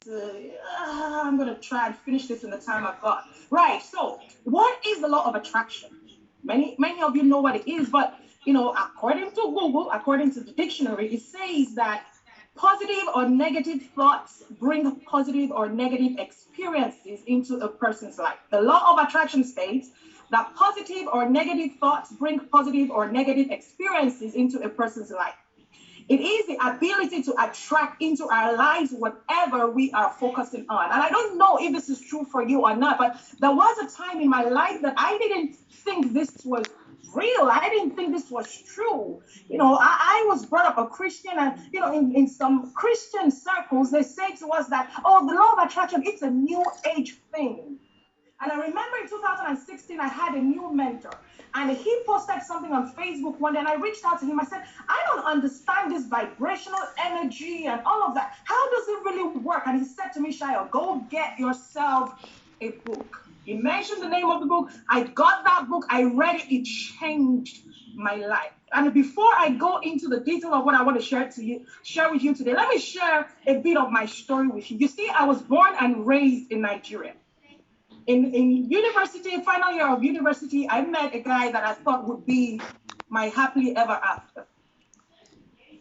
I'm going to try and finish this in the time I've got. Right. So, what is the law of attraction? Many of you know what it is, but according to Google, according to the dictionary, it says that positive or negative thoughts bring positive or negative experiences into a person's life. The law of attraction states that positive or negative thoughts bring positive or negative experiences into a person's life. It is the ability to attract into our lives whatever we are focusing on. And I don't know if this is true for you or not, but there was a time in my life that I didn't think this was real. I didn't think this was true. I was brought up a Christian, and in some Christian circles, they say to us that, oh, the law of attraction, it's a new age thing. And I remember in 2016, I had a new mentor, and he posted something on Facebook one day, and I reached out to him. I said, I don't understand this vibrational energy and all of that. How does it really work? And he said to me, Shayo, go get yourself a book. He mentioned the name of the book. I got that book. I read it. It changed my life. And before I go into the detail of what I want to share with you today, let me share a bit of my story with you. You see, I was born and raised in Nigeria. In university, final year of university, I met a guy that I thought would be my happily ever after.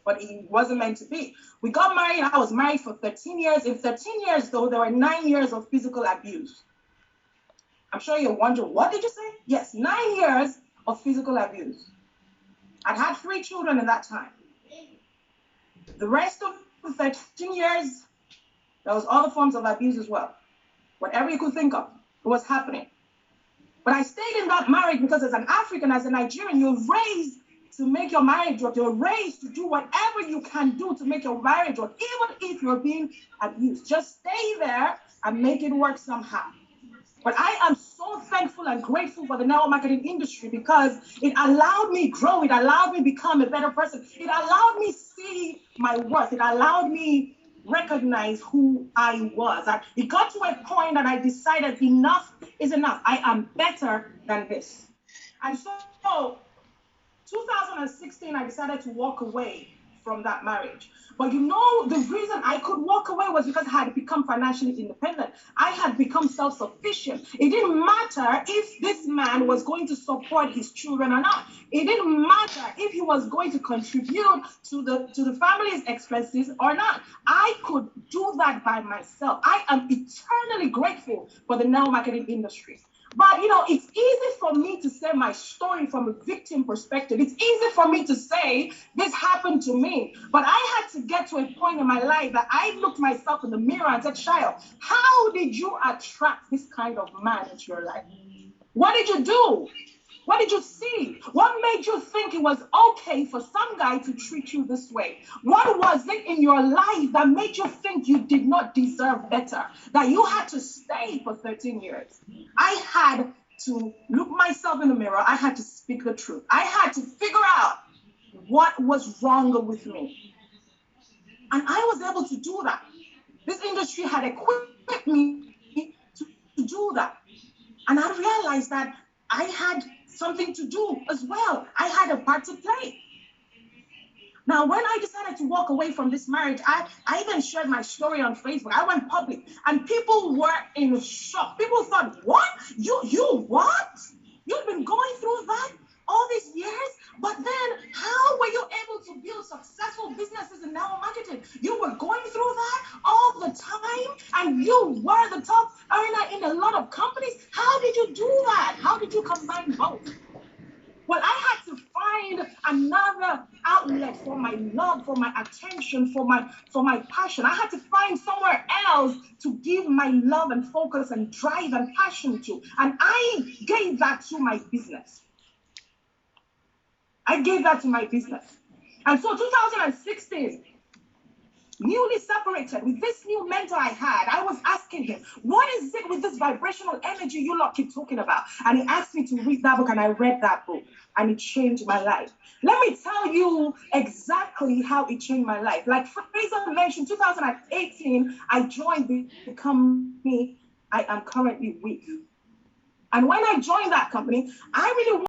But it wasn't meant to be. We got married. I was married for 13 years. In 13 years, though, there were 9 years of physical abuse. I'm sure you're wondering, what did you say? Yes, 9 years of physical abuse. I'd had 3 children in that time. The rest of the 13 years, there was other forms of abuse as well. Whatever you could think of was happening. But I stayed in that marriage because as an African, as a Nigerian, you're raised to make your marriage work. You're raised to do whatever you can do to make your marriage work, even if you're being abused. Just stay there and make it work somehow. But I am so thankful and grateful for the network marketing industry because it allowed me grow. It allowed me become a better person. It allowed me see my worth. It allowed me recognize who I was. It got to a point that I decided enough is enough. I am better than this. And so 2016, I decided to walk away from that marriage. But the reason I could walk away was because I had become financially independent. I had become self-sufficient. It didn't matter if this man was going to support his children or not. It didn't matter if he was going to contribute to the family's expenses or not. I could do that by myself. I am eternally grateful for the network marketing industry. But, it's easy for me to say my story from a victim perspective. It's easy for me to say this happened to me. But I had to get to a point in my life that I looked myself in the mirror and said, Shayo, how did you attract this kind of man into your life? What did you do? What did you see? What made you think it was okay for some guy to treat you this way? What was it in your life that made you think you did not deserve better? That you had to stay for 13 years? I had to look myself in the mirror. I had to speak the truth. I had to figure out what was wrong with me. And I was able to do that. This industry had equipped me to do that. And I realized that I had something to do as well. I had a part to play. Now, when I decided to walk away from this marriage, I even shared my story on Facebook. I went public, and people were in shock. People thought, what? You what? You've been going through that all these years? But then how were you able to build successful businesses in network marketing? You were going through that all the time, and you were the top earner in a lot of companies. How did you do that? How did you combine both? Well, I had to find another outlet for my love, for my attention, for my passion. I had to find somewhere else to give my love and focus and drive and passion to. And I gave that to my business. And so 2016, newly separated with this new mentor I had, I was asking him, what is it with this vibrational energy you lot keep talking about? And he asked me to read that book, and I read that book, and it changed my life. Let me tell you exactly how it changed my life. Like Fraser mentioned, 2018, I joined the company I am currently with. And when I joined that company, I really